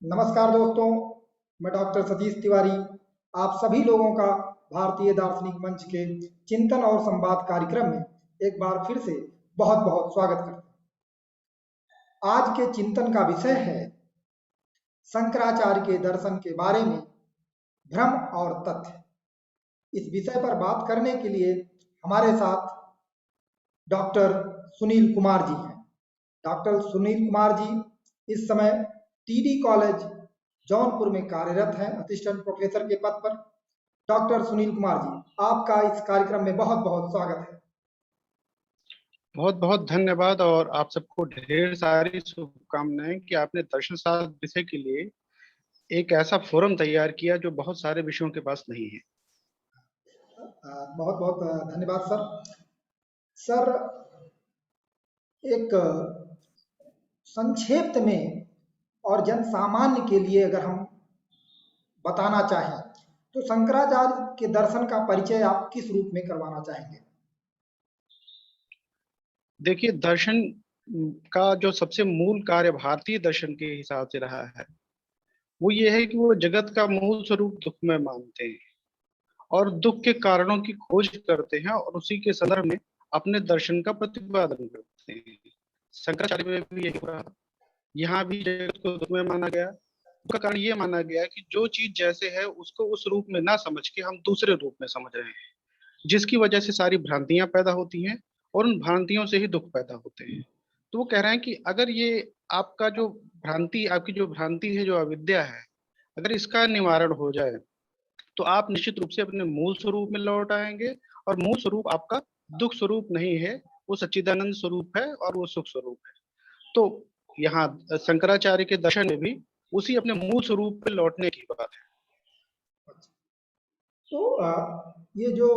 नमस्कार दोस्तों, मैं डॉक्टर सतीश तिवारी आप सभी लोगों का भारतीय दार्शनिक मंच के चिंतन और संवाद कार्यक्रम में एक बार फिर से बहुत बहुत स्वागत करता हूं। आज के चिंतन का विषय है शंकराचार्य के दर्शन के बारे में भ्रम और तथ्य। इस विषय पर बात करने के लिए हमारे साथ डॉक्टर सुनील कुमार जी हैं। डॉक्टर सुनील कुमार जी इस समय टीडी कॉलेज जौनपुर में कार्यरत हैं, असिस्टेंट प्रोफेसर के पद पर। डॉक्टर सुनील कुमार जी, आपका इस कार्यक्रम में बहुत बहुत स्वागत है। बहुत बहुत धन्यवाद और आप सबको ढेर सारी शुभकामनाएं कि आपने दर्शन शास्त्र विषय के लिए एक ऐसा फोरम तैयार किया जो बहुत सारे विषयों के पास नहीं है। बहुत बहुत धन्यवाद सर। सर, एक संक्षेप में और जन सामान्य के लिए अगर हम बताना चाहें तो शंकराचार्य के दर्शन का परिचय आप किस रूप में करवाना चाहेंगे? देखिए, दर्शन का जो सबसे मूल कार्य भारतीय दर्शन के हिसाब से रहा है वो ये है कि वो जगत का मूल स्वरूप दुख में मानते हैं और दुख के कारणों की खोज करते हैं और उसी के संदर्भ में अपने दर्शन का प्रतिपादन करते हैं। शंकराचार्य में भी यही हो रहा। यहाँ भी जगत को दुख में माना गया। उसका कारण ये माना गया कि जो चीज जैसे है उसको उस रूप में ना समझ के हम दूसरे रूप में समझ रहे हैं, जिसकी वजह से सारी भ्रांतियां पैदा होती हैं और उन भ्रांतियों से ही दुख पैदा होते हैं। तो वो कह रहे हैं कि अगर ये आपकी जो भ्रांति है, जो अविद्या है, अगर इसका निवारण हो जाए तो आप निश्चित रूप से अपने मूल स्वरूप में लौट आएंगे। और मूल स्वरूप आपका दुख स्वरूप नहीं है, वो सच्चिदानंद स्वरूप है और वो सुख स्वरूप है। तो यहाँ शंकराचार्य के दर्शन में भी उसी अपने मूल स्वरूप पे लौटने की बात है। तो ये जो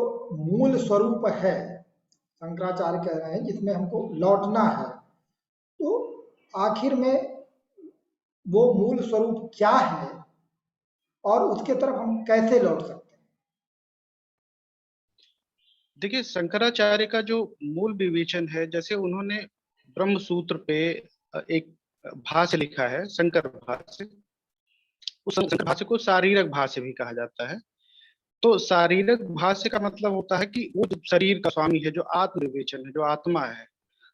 मूल स्वरूप है, शंकराचार्य कह रहे हैं जिसमें हमको लौटना है, तो आखिर में वो मूल स्वरूप क्या है और उसके तरफ हम कैसे लौट सकते हैं? देखिए, शंकराचार्य का जो मूल विवेचन है, जैसे उन्होंने ब्रह्म सूत्र पे एक भाष्य लिखा है, शंकर भाष्य। उस शंकर भाष्य को शारीरक भाष्य भी कहा जाता है। तो शारीरक भाष्य का मतलब होता है कि वो जो शरीर का स्वामी है, जो आत्म विवेचन है, जो आत्मा है।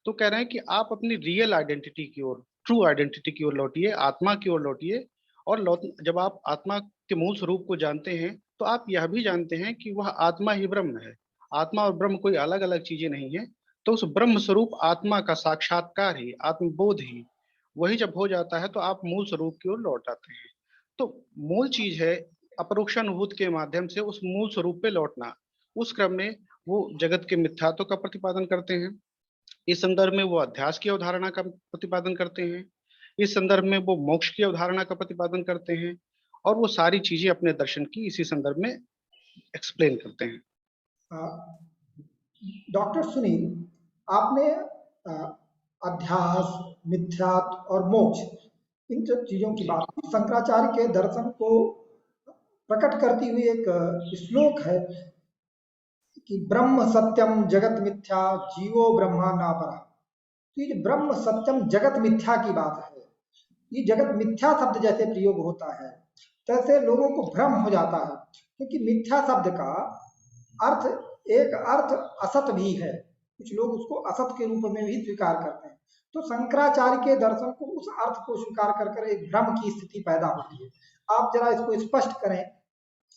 तो कह रहे हैं कि आप अपनी रियल आइडेंटिटी की ओर, ट्रू आइडेंटिटी की ओर लौटिए, आत्मा की ओर लौटिए। और जब आप आत्मा के मूल स्वरूप को जानते हैं तो आप यह भी जानते हैं कि वह आत्मा ही ब्रह्म है। आत्मा और ब्रह्म कोई अलग अलग चीजें नहीं है। तो उस ब्रह्म स्वरूप आत्मा का साक्षात्कार ही, आत्मबोध ही, वही जब हो जाता है तो आप मूल स्वरूप की ओर लौट आते हैं। तो मूल चीज है अपरोक्षानुभूति के माध्यम से उस मूल स्वरूप पे लौटना। उस क्रम में वो जगत के मिथ्यात्व का प्रतिपादन करते हैं। इस संदर्भ में वो अध्यास की अवधारणा का प्रतिपादन करते हैं। इस संदर्भ में वो मोक्ष की अवधारणा का प्रतिपादन करते हैं। और वो सारी चीजें अपने दर्शन की इसी संदर्भ में एक्सप्लेन करते हैं। डॉक्टर सुनील, आपने अध्यास, मिथ्यात्व और मोक्ष, इन सब चीजों की जी। बात की। शंकराचार्य के दर्शन को प्रकट करती हुई एक श्लोक है कि ब्रह्म सत्यम जगत मिथ्या जीवो ब्रह्मा नापरा। तो ये ब्रह्म सत्यम जगत मिथ्या की बात है। ये जगत मिथ्या शब्द जैसे प्रयोग होता है तैसे लोगों को भ्रम हो जाता है, क्योंकि मिथ्या शब्द का अर्थ, एक अर्थ असत भी है। कुछ लोग उसको असत के रूप में भी स्वीकार करते हैं। तो शंकराचार्य के दर्शन को उस अर्थ को स्वीकार कर एक भ्रम की स्थिति पैदा होती है। आप जरा इसको स्पष्ट करें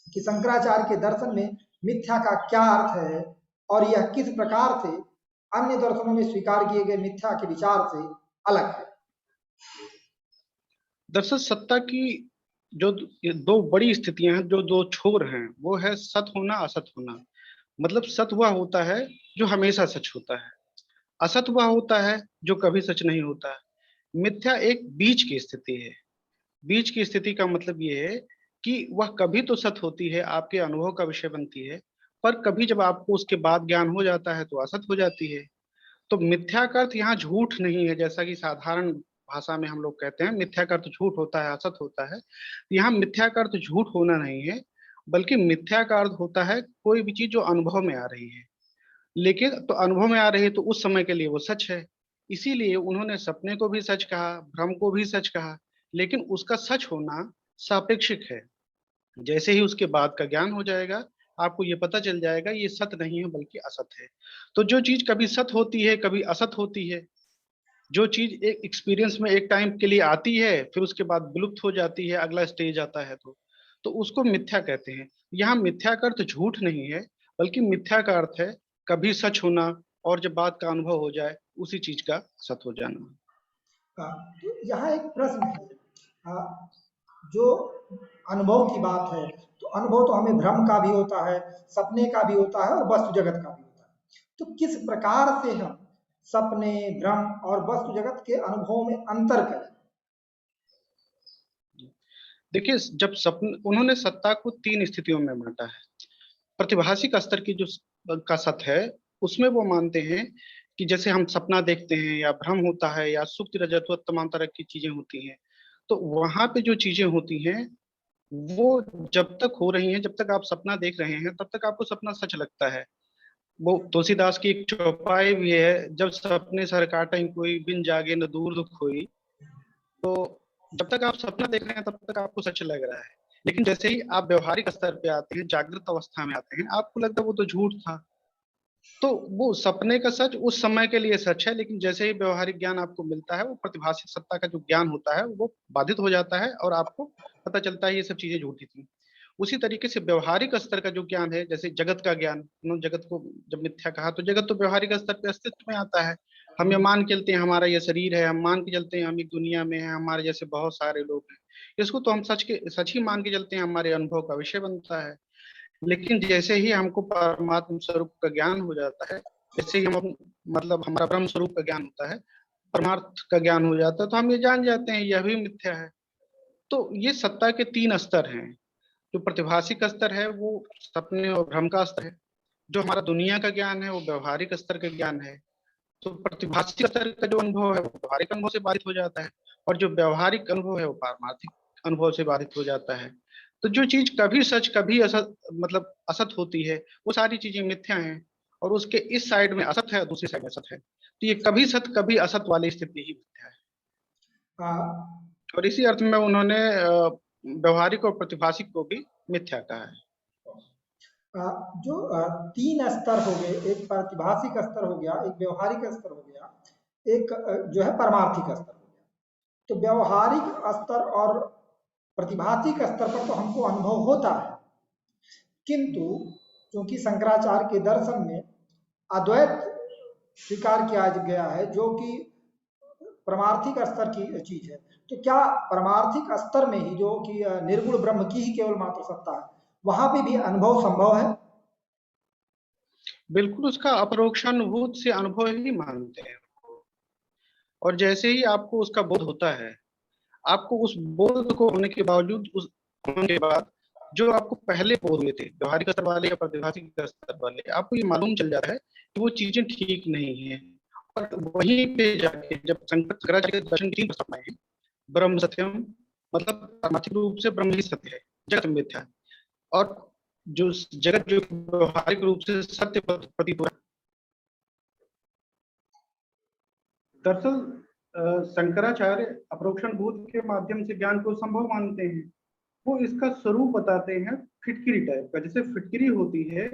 कि शंकराचार्य के दर्शन में मिथ्या का क्या अर्थ है और यह किस प्रकार से अन्य दर्शनों में स्वीकार किए गए मिथ्या के विचार से अलग है। दरअसल सत्ता की जो दो बड़ी स्थितियां हैं, जो दो छोर हैं, वो है सत होना, असत होना। मतलब सत वह होता है जो हमेशा सच होता है, असत वह होता है जो कभी सच नहीं होता है। मिथ्या एक बीच की स्थिति है। बीच की स्थिति का मतलब ये है कि वह कभी तो सत होती है, आपके अनुभव का विषय बनती है, पर कभी जब आपको उसके बाद ज्ञान हो जाता है तो असत हो जाती है। तो मिथ्या का अर्थ यहाँ झूठ नहीं है, जैसा कि साधारण भाषा में हम लोग कहते हैं मिथ्या का अर्थ झूठ होता है, असत होता है। यहाँ मिथ्या का अर्थ झूठ होना नहीं है, बल्कि मिथ्या का अर्थ होता है कोई भी चीज जो अनुभव में आ रही है। लेकिन तो अनुभव में आ रही है तो उस समय के लिए वो सच है। इसीलिए उन्होंने सपने को भी सच कहा, भ्रम को भी सच कहा, लेकिन उसका सच होना सापेक्षिक है। जैसे ही उसके बाद का ज्ञान हो जाएगा, आपको ये पता चल जाएगा ये सत्य नहीं है बल्कि असत है। तो जो चीज कभी सत्य होती है कभी असत होती है, जो चीज एक एक्सपीरियंस में एक टाइम के लिए आती है फिर उसके बाद विलुप्त हो जाती है, अगला स्टेज आता है, तो उसको मिथ्या कहते हैं। यहाँ मिथ्या का अर्थ झूठ नहीं है, बल्कि मिथ्या का अर्थ है कभी सच होना, और जब बात का अनुभव हो जाए उसी चीज का सत हो जाना। तो यहाँ एक प्रश्न है। अ, जो अनुभव की बात है, तो अनुभव तो हमें भ्रम का भी होता है, सपने का भी होता है और वस्तु जगत का भी होता है। तो किस प्रकार से हम सपने, भ्रम और वस्तु जगत के अनुभव में अंतर करें? देखिए, जब सपन उन्होंने सत्ता को तीन स्थितियों में बांटा है। प्रतिभाषिक स्तर की जो का सत्य है, उसमें वो मानते हैं कि जैसे हम सपना देखते हैं या भ्रम होता है या सुक्ति रजतव तमाम तरह की चीजें होती हैं, तो वहां पे जो चीजें होती हैं वो जब तक हो रही हैं, जब तक आप सपना देख रहे हैं तब तक आपको सपना सच लगता है। वो तुलसीदास की एक चौपाई भी है, जब सपने सर काटें कोई बिन जागे न दूर दुख होई। तो जब तक आप सपना देख रहे हैं तब तक आपको सच लग रहा है, लेकिन जैसे ही आप व्यवहारिक स्तर पे आते हैं, जागृत अवस्था में आते हैं, आपको लगता है वो तो झूठ था। तो वो सपने का सच उस समय के लिए सच है, लेकिन जैसे ही व्यवहारिक ज्ञान आपको मिलता है, वो प्रतिभाषिक सत्ता का जो ज्ञान होता है वो बाधित हो जाता है और आपको पता चलता है ये सब चीजें झूठी थी। उसी तरीके से व्यवहारिक स्तर का जो ज्ञान है, जैसे जगत का ज्ञान, उन्होंने जगत को जब मिथ्या कहा तो जगत तो व्यवहारिक स्तर पे अस्तित्व में आता है। हम ये मान के चलते हैं हमारा ये शरीर है, हम मान के चलते हैं हम एक दुनिया में हैं, हमारे जैसे बहुत सारे लोग हैं, इसको तो हम सच ही मान के चलते हैं, हमारे अनुभव का विषय बनता है। लेकिन जैसे ही हमको परमात्म स्वरूप का ज्ञान हो जाता है, जैसे ही मतलब हमारा ब्रह्म स्वरूप का ज्ञान होता है, परमार्थ का ज्ञान हो जाता है, तो हम ये जान जाते हैं यह भी मिथ्या है। तो ये सत्ता के तीन स्तर हैं। जो प्रतिभाषिक स्तर है वो सपने और भ्रम का स्तर है। जो हमारा दुनिया का ज्ञान है वो व्यवहारिक स्तर का ज्ञान है। तो प्रतिभाषिक स्तर का जो अनुभव है वो व्यवहारिक अनुभव से बाधित हो जाता है, और जो व्यवहारिक अनुभव है वो पारमार्थिक अनुभव से बाधित हो जाता है। तो जो चीज कभी सच कभी असत, मतलब असत होती है, वो सारी चीजें मिथ्या हैं, और उसके इस साइड में असत है, दूसरी साइड में असत है, तो ये कभी सत कभी असत वाली स्थिति ही मिथ्या है। अ, और इसी अर्थ में उन्होंने व्यवहारिक और प्रतिभाषिक को भी मिथ्या कहा है। जो तीन स्तर हो गए, एक प्रातिभाषिक स्तर हो गया, एक व्यवहारिक स्तर हो गया, एक जो है परमार्थिक स्तर हो गया। तो व्यवहारिक स्तर और प्रतिभाषिक स्तर पर तो हमको अनुभव होता है, किंतु क्योंकि शंकराचार्य के दर्शन में अद्वैत स्वीकार किया गया है, जो कि परमार्थिक स्तर की चीज है, तो क्या परमार्थिक स्तर में ही जो कि निर्गुण ब्रह्म की ही केवल मात्र सत्ता है, वहां पे भी अनुभव संभव है? बिल्कुल, उसका अपरोक्षानुभूत से अनुभव ही मानते हैं। और जैसे ही आपको उसका बोध होता है, आपको उस बोध को होने के बावजूद, उस होने के बाद जो आपको पहले बोध हुए थे व्यवहारिक स्तर वाले या प्रतिभाषिक स्तर वाले, आपको ये मालूम चल जाता है कि वो चीजें ठीक नहीं है। और वहीं पे जाके जब शंकराचार्य के दर्शन की तीन प्रस्तावनाएं हैं, ब्रह्म सत्यम, मतलब पारमार्थिक रूप से ब्रह्म ही सत्य है, जगत मिथ्या है, और जो जगत जो व्यवहारिक रूप से सत्य प्रतीत हो रहा है। दरअसल शंकराचार्य अपरोक्षण के माध्यम से ज्ञान को संभव मानते हैं। वो इसका स्वरूप बताते हैं फिटकिरी टाइप का। जैसे फिटकिरी होती है,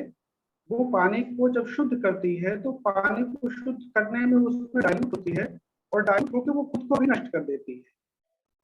वो पानी को जब शुद्ध करती है तो पानी को शुद्ध करने में उसमें डाइल्यूट होती है, और डाइल्यूट होकर वो खुद को भी नष्ट कर देती है।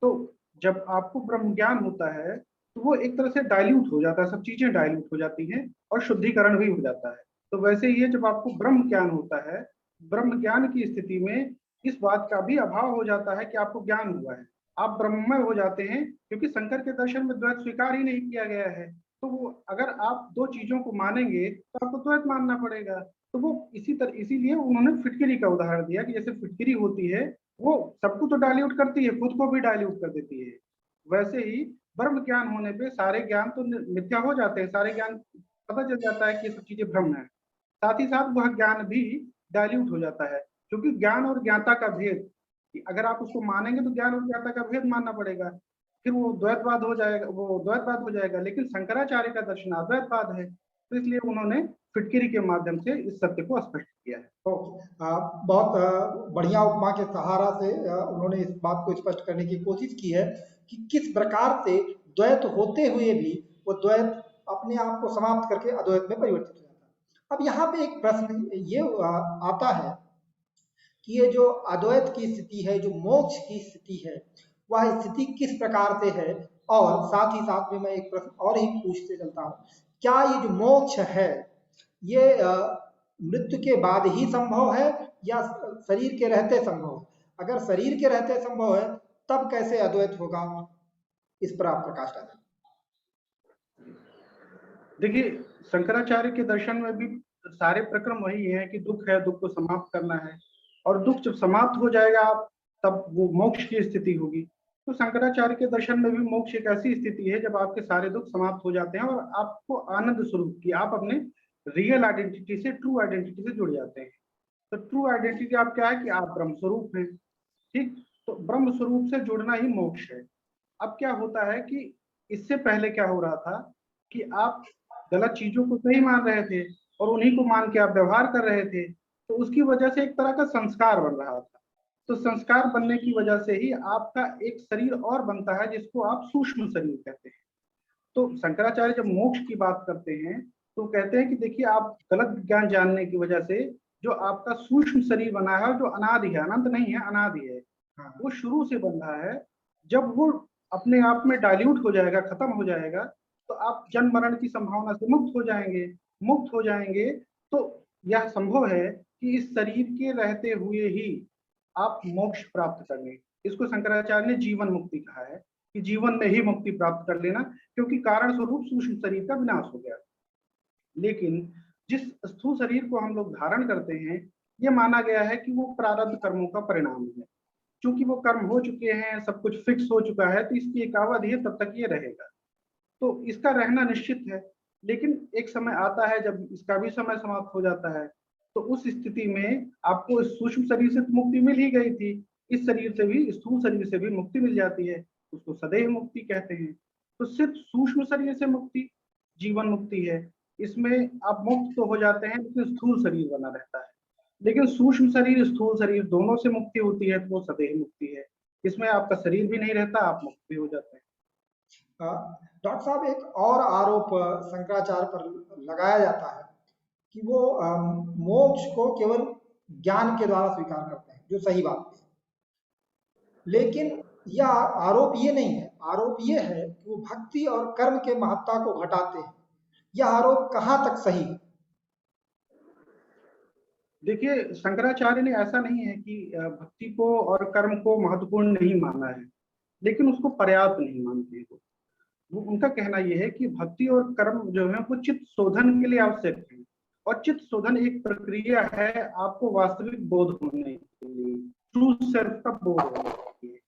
तो जब आपको ब्रह्म ज्ञान होता है तो वो एक तरह से डाइल्यूट हो जाता है, सब चीजें डाइल्यूट हो जाती हैं और शुद्धिकरण भी हो जाता है। तो वैसे ही है, जब आपको ब्रह्म ज्ञान होता है, ब्रह्म ज्ञान की स्थिति में इस बात का भी अभाव हो जाता है कि आपको ज्ञान हुआ है, आप ब्रह्ममय हो जाते हैं, क्योंकि शंकर के दर्शन में द्वैत स्वीकार ही नहीं किया गया है। तो वो अगर आप दो चीजों को मानेंगे तो आपको द्वैत मानना पड़ेगा। तो वो इसीलिए उन्होंने फिटकिरी का उदाहरण दिया कि जैसे फिटकिरी होती है, वो सबको तो डाइल्यूट करती है, खुद को भी डाइल्यूट कर देती है। वैसे ही ब्रह्म ज्ञान होने पे सारे ज्ञान तो मिथ्या हो जाते हैं, सारे ज्ञान पता चल जाता है कि ये सब चीजें भ्रम है। साथ ही साथ वह ज्ञान भी डाइल्यूट हो जाता है, क्योंकि ज्ञान और ज्ञाता का भेद, अगर आप उसको मानेंगे तो ज्ञान और ज्ञाता का भेद मानना पड़ेगा, फिर वो द्वैतवाद हो जाएगा, वो द्वैतवाद हो जाएगा। लेकिन शंकराचार्य का दर्शन अद्वैतवाद है, तो इसलिए उन्होंने फिटकिरी के माध्यम से इस सत्य को स्पष्ट किया है। बहुत बढ़िया उपमा के सहारा से उन्होंने इस बात को स्पष्ट करने की कोशिश की है कि किस प्रकार से द्वैत होते हुए भी वो द्वैत अपने आप को समाप्त करके अद्वैत में परिवर्तित हो जाता है। अब यहाँ पे एक प्रश्न ये आता है कि ये जो अद्वैत की स्थिति है, जो मोक्ष की स्थिति है, वह स्थिति किस प्रकार से है, और साथ ही साथ में मैं एक प्रश्न और ही पूछते चलता हूँ, क्या ये जो मोक्ष है ये मृत्यु के बाद ही संभव है या शरीर के रहते संभव है? अगर शरीर के रहते संभव है तब कैसे अद्वैत होगा, इस पर आप प्रकाश डालें। देखिए, शंकराचार्य के दर्शन में भी सारे प्रक्रम वही है कि दुख है, दुख को समाप्त करना है, और दुख जब समाप्त हो जाएगा आप तब वो मोक्ष की स्थिति होगी। तो शंकराचार्य के दर्शन में भी मोक्ष एक ऐसी स्थिति है जब आपके सारे दुख समाप्त हो जाते हैं और आपको आनंद स्वरूप की, आप अपने रियल आइडेंटिटी से, ट्रू आइडेंटिटी से जुड़ जाते हैं। तो ट्रू आइडेंटिटी आप क्या है कि आप ब्रह्म स्वरूप हैं, ठीक। तो ब्रह्म स्वरूप से जुड़ना ही मोक्ष है। अब क्या होता है कि इससे पहले क्या हो रहा था कि आप गलत चीजों को सही मान रहे थे और उन्हीं को मान के आप व्यवहार कर रहे थे, तो उसकी वजह से एक तरह का संस्कार बन रहा था। तो संस्कार बनने की वजह से ही आपका एक शरीर और बनता है जिसको आप सूक्ष्म शरीर कहते हैं। तो शंकराचार्य जब मोक्ष की बात करते हैं तो कहते हैं कि देखिए, आप गलत ज्ञान जानने की वजह से जो आपका सूक्ष्म शरीर बना है, जो अनादि है, अनंत नहीं है, अनादि है, वो शुरू से बन रहा है। जब वो अपने आप में डाइल्यूट हो जाएगा, खत्म हो जाएगा, तो आप जन्म मरण की संभावना से मुक्त हो जाएंगे। मुक्त हो जाएंगे तो यह संभव है कि इस शरीर के रहते हुए ही आप मोक्ष प्राप्त कर लें। इसको शंकराचार्य ने जीवन मुक्ति कहा है कि जीवन में ही मुक्ति प्राप्त कर लेना, क्योंकि कारण स्वरूप सूक्ष्म शरीर का विनाश हो गया। लेकिन जिस स्थूल शरीर को हम लोग धारण करते हैं, ये माना गया है कि वो प्रारब्ध कर्मों का परिणाम है। चूंकि वो कर्म हो चुके हैं, सब कुछ फिक्स हो चुका है, तो इसकी एक अवधि है, तब तक ये रहेगा। तो इसका रहना निश्चित है। लेकिन एक समय आता है जब इसका भी समय समाप्त हो जाता है, तो उस स्थिति में आपको इस सूक्ष्म शरीर से तो मुक्ति मिल ही गई थी, इस शरीर से भी, स्थूल शरीर से भी मुक्ति मिल जाती है, उसको सदैव मुक्ति कहते हैं। तो सिर्फ सूक्ष्म शरीर से मुक्ति जीवन मुक्ति है। इसमें आप मुक्त तो हो जाते हैं लेकिन स्थूल शरीर बना रहता है। लेकिन सूक्ष्म शरीर, स्थूल शरीर दोनों से मुक्ति होती है, तो वो सदैव मुक्ति है। इसमें आपका शरीर भी नहीं रहता, आप मुक्त भी हो जाते हैं। डॉक्टर साहब, एक और आरोप शंकराचार्य पर लगाया जाता है कि वो मोक्ष को केवल ज्ञान के द्वारा स्वीकार करते हैं, जो सही बात है। लेकिन यह आरोप ये नहीं है, आरोप ये है कि वो भक्ति और कर्म के महत्ता को घटाते हैं। यह आरोप कहाँ तक सही है? देखिए, शंकराचार्य ने ऐसा नहीं है कि भक्ति को और कर्म को महत्वपूर्ण नहीं माना है, लेकिन उसको पर्याप्त नहीं मानते हैं। वो उनका कहना यह है कि भक्ति और कर्म जो है वो चित्त शोधन के लिए आवश्यक है, और चित्त शोधन एक प्रक्रिया है आपको वास्तविक बोध होने के लिए, ट्रू सेल्फ का बोध होने के लिए।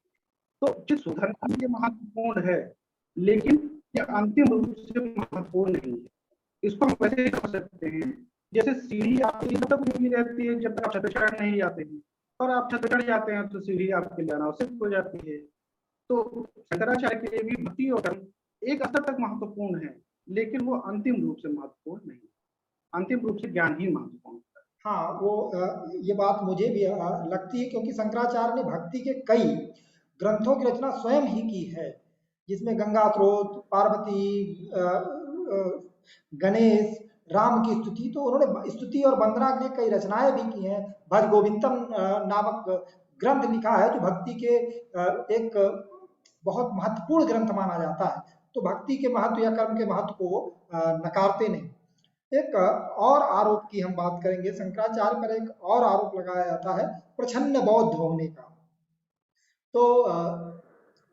तो चित्त शोधन के लिए महत्वपूर्ण है, लेकिन यह अंतिम रूप से महत्वपूर्ण नहीं है। इसको हम वैसे कर सकते हैं जैसे सीढ़ी आपके लिए तब नहीं रहती है जब तक आप छत पे चढ़ नहीं जाते हैं, और आप छत पे चढ़ जाते हैं तो सीढ़ी आपके लिए अनावश्यक हो जाती है। तो शंकराचार्य के लिए भी भक्ति और कर्म एक स्तर तक महत्वपूर्ण है, लेकिन वो अंतिम रूप से महत्वपूर्ण नहीं। अंतिम रूप से ज्ञान ही महत्वपूर्ण है। हाँ, वो ये बात मुझे भी लगती है, क्योंकि शंकराचार्य ने भक्ति के कई ग्रंथों की रचना स्वयं ही की है, जिसमें गंगा स्रोत, पार्वती, गणेश, राम की स्तुति, तो उन्होंने स्तुति और वंदना के लिए कई रचनाएं भी की हैं। भज गोविंदम नामक ग्रंथ लिखा है, जो भक्ति के एक बहुत महत्वपूर्ण ग्रंथ माना जाता है। तो भक्ति के महत्व या कर्म के महत्व को नकारते नहीं। एक और आरोप की हम बात करेंगे, शंकराचार्य पर एक और आरोप लगाया जाता है प्रछन्न बौद्ध होने का। तो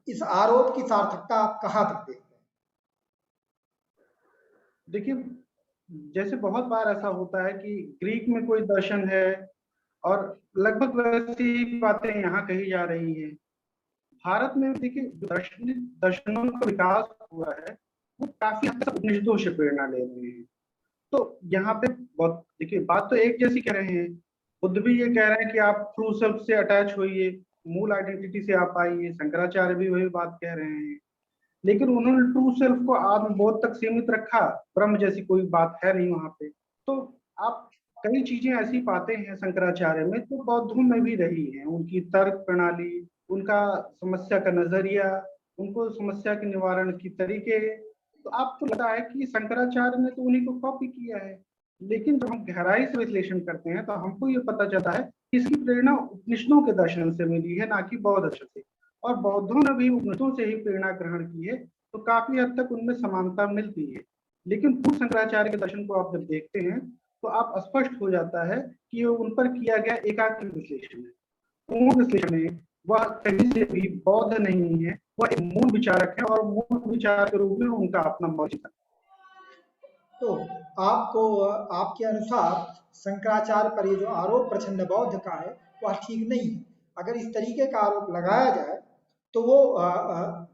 इस आरोप की सार्थकता आप कहाँ तक देखते हैं? देखिए, जैसे बहुत बार ऐसा होता है कि ग्रीक में कोई दर्शन है और लगभग वैसी बातें यहाँ कही जा रही हैं। भारत में देखिए, दर्शनों का विकास हुआ है, वो काफी हद तक उपनिषदों से प्रेरणा ले रहे हैं। तो यहाँ पे बहुत, देखिए, बात तो एक जैसी कह रहे हैं। बुद्ध भी ये कह रहे हैं कि आप ट्रू सेल्फ से अटैच होइए, मूल आइडेंटिटी से आप आइए। शंकराचार्य भी वही बात कह रहे हैं, लेकिन उन्होंने ट्रू सेल्फ को आत्मबोध तक सीमित रखा, ब्रह्म जैसी कोई बात है नहीं वहां पे। तो आप कई चीजें ऐसी पाते हैं शंकराचार्य में तो बौद्धों में भी रही हैं। उनकी तर्क प्रणाली, उनका समस्या का नजरिया, उनको समस्या के निवारण की तरीके, तो आपको लगता है कि शंकराचार्य ने तो उन्हीं को कॉपी किया है। लेकिन जब हम गहराई से विश्लेषण करते हैं तो हमको ये पता चलता है कि इसकी प्रेरणा उपनिषदों के दर्शन से मिली है, ना कि बौद्ध दर्शन से। और बौद्धों ने भी उपनिषदों से ही प्रेरणा ग्रहण की है, तो काफी हद तक उनमें समानता मिलती है। लेकिन पूर्व शंकराचार्य के दर्शन को आप जब देखते हैं तो आप स्पष्ट हो जाता है कि ये उन पर किया गया एकाकी विश्लेषण है। पूर्ण विश्लेषण में वह कहीं से भी बौद्ध नहीं है, वह एक मूल विचारक है और मूल विचार के रूप में उनका अपना मौलिक। तो आपको आपके अनुसार शंकराचार्य पर ये जो आरोप प्रछन्न बौद्ध का है वह ठीक नहीं है। अगर इस तरीके का आरोप लगाया जाए तो वो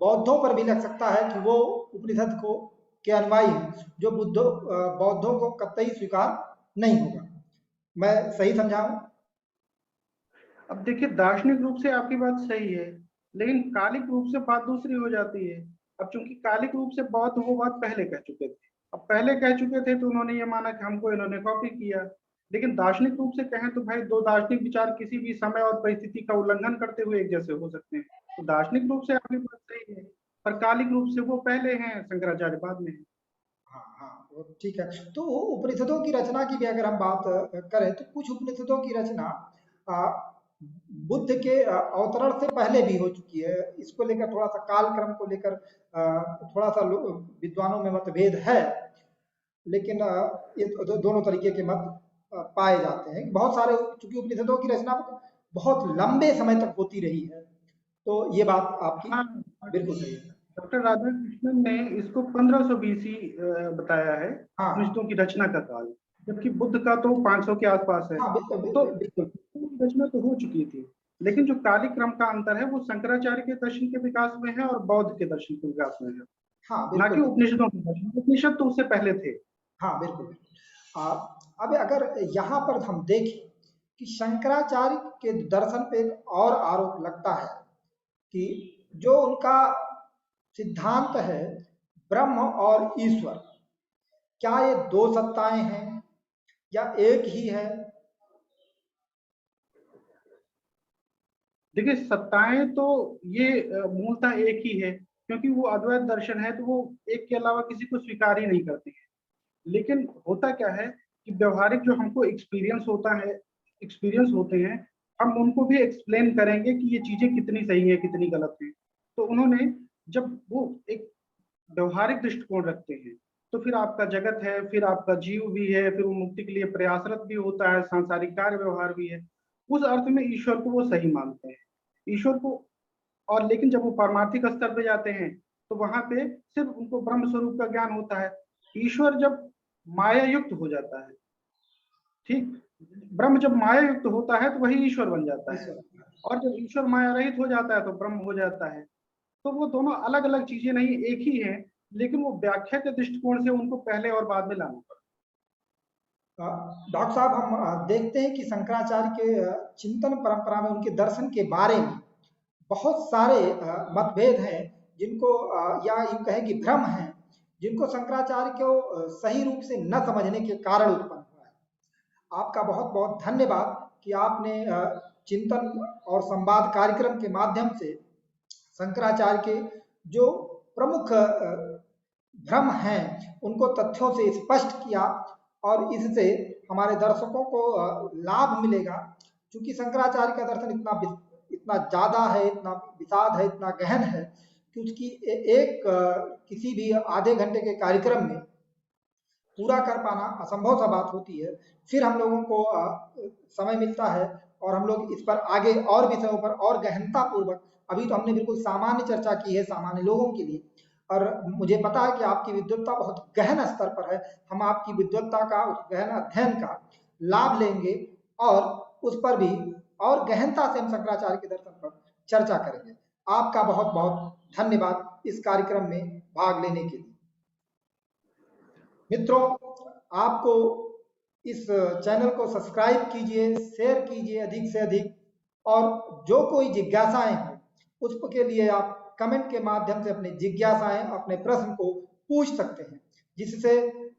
बौद्धों पर भी लग सकता है कि वो उपनिषद को के अनुयायी हैं, जो बौद्धों को कतई स्वीकार नहीं होगा। मैं सही समझाऊं? अब देखिए, दार्शनिक रूप से आपकी बात सही है, लेकिन कालिक रूप से बात दूसरी हो जाती है। अब चूंकि कालिक रूप से बौद्ध वो बात पहले कह चुके थे, अब पहले कह चुके थे तो उन्होंने ये माना कि हमको इन्होंने कॉपी किया। लेकिन दार्शनिक रूप से कहें तो भाई दो दार्शनिक विचार किसी भी समय और परिस्थिति का उल्लंघन करते हुए एक जैसे हो सकते हैं। तो दार्शनिक रूप से आपकी बात सही है, पर कालिक रूप से वो पहले हैं, शंकराचार्य बाद में है। हाँ हाँ, वो ठीक है। तो उपनिषदों की रचना की भी अगर हम बात करें तो कुछ उपनिषदों की रचना अ, बुद्ध के अवतरण से पहले भी हो चुकी है। इसको लेकर थोड़ा सा कालक्रम को लेकर थोड़ा सा विद्वानों में मतभेद है, लेकिन ये दोनों तरीके के मत पाए जाते हैं। बहुत सारे, चूंकि उपनिषदों की रचना बहुत लंबे समय तक होती रही है, तो ये बात आपकी हाँ, बिल्कुल सही है। डॉक्टर राधाकृष्णन ने इसको 1500 बीसी बताया है, हाँ उपनिषदों की रचना का काल, जबकि बुद्ध का तो 500 के आसपास है। हाँ, बिल्कुल तो बिल्कुल बिल्कुल। रचना तो हो चुकी थी, लेकिन जो कालिक क्रम का अंतर है वो शंकराचार्य के दर्शन के विकास में है और बौद्ध के दर्शन के विकास में है, हाँ ना कि बिल्कुल। उपनिषदों के दर्शन। उपनिषद तो उससे पहले थे। हाँ बिल्कुल बिल्कुल। अब अगर यहाँ पर हम देखें कि शंकराचार्य के दर्शन पे एक और आरोप लगता है कि जो उनका सिद्धांत है ब्रह्म और ईश्वर, क्या ये दो सत्ताएं हैं या एक ही है? देखिए, सत्ताएं तो ये मूलतः एक ही है, क्योंकि वो अद्वैत दर्शन है तो वो एक के अलावा किसी को स्वीकार ही नहीं करते हैं। लेकिन होता क्या है कि व्यवहारिक जो हमको एक्सपीरियंस होता है, एक्सपीरियंस होते हैं, हम उनको भी एक्सप्लेन करेंगे कि ये चीजें कितनी सही है कितनी गलत है। तो उन्होंने जब वो एक व्यवहारिक दृष्टिकोण रखते हैं, तो फिर आपका जगत है, फिर आपका जीव भी है, फिर वो मुक्ति के लिए प्रयासरत भी होता है, सांसारिक कार्य व्यवहार भी है। उस अर्थ में ईश्वर को वो सही मानते हैं, ईश्वर को। और लेकिन जब वो पारमार्थिक स्तर पे जाते हैं तो वहां पे सिर्फ उनको ब्रह्म स्वरूप का ज्ञान होता है। ईश्वर जब माया युक्त हो जाता है, ठीक, ब्रह्म जब माया युक्त होता है तो वही ईश्वर बन जाता है। ईश्वर। और जब ईश्वर माया रहित हो जाता है तो ब्रह्म हो जाता है। तो वो दोनों अलग अलग चीजें नहीं, एक ही हैं, लेकिन वो व्याख्या के दृष्टिकोण से उनको पहले और बाद में लाना पड़ा। डॉक्टर साहब, हम देखते हैं कि शंकराचार्य के चिंतन परंपरा में उनके दर्शन के बारे में बहुत सारे मतभेद हैं, जिनको या यूं कहें कि भ्रम हैं, जिनको शंकराचार्य को सही रूप से न समझने के कारण उत्पन्न हुआ है। आपका बहुत बहुत धन्यवाद कि आपने चिंतन और संवाद कार्यक्रम के माध्यम से शंकराचार्य के जो प्रमुख भ्रम हैं उनको तथ्यों से स्पष्ट किया, और इससे हमारे दर्शकों को लाभ मिलेगा। क्योंकि शंकराचार्य का दर्शन इतना ज्यादा है, इतना विशाद है, इतना गहन है कि उसकी एक किसी भी आधे घंटे के कार्यक्रम में पूरा कर पाना असंभव सा बात होती है। फिर हम लोगों को समय मिलता है और हम लोग इस पर आगे और विषयों पर और गहनता पूर्वक, अभी तो हमने बिल्कुल सामान्य चर्चा की है सामान्य लोगों के लिए, और मुझे पता है कि आपकी विद्वत्ता बहुत गहन स्तर पर है। हम आपकी विद्वत्ता का, उस गहन अध्ययन का लाभ लेंगे और उस पर भी और गहनता से हम शंकराचार्य के दर्शन पर चर्चा करेंगे। आपका बहुत बहुत धन्यवाद इस कार्यक्रम में भाग लेने के लिए। मित्रों, आपको इस चैनल को सब्सक्राइब कीजिए, शेयर कीजिए अधिक से अधिक, और जो कोई जिज्ञासाएं हो उसके लिए आप कमेंट के माध्यम से अपनी जिज्ञासाएं, अपने प्रश्न को पूछ सकते हैं, जिससे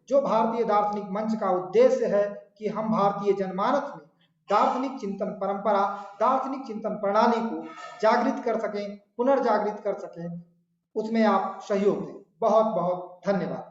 जो भारतीय दार्शनिक मंच का उद्देश्य है कि हम भारतीय जनमानस में दार्शनिक चिंतन परंपरा, दार्शनिक चिंतन प्रणाली को जागृत कर सकें, पुनर्जागृत कर सकें, उसमें आप सहयोग दें। बहुत बहुत धन्यवाद।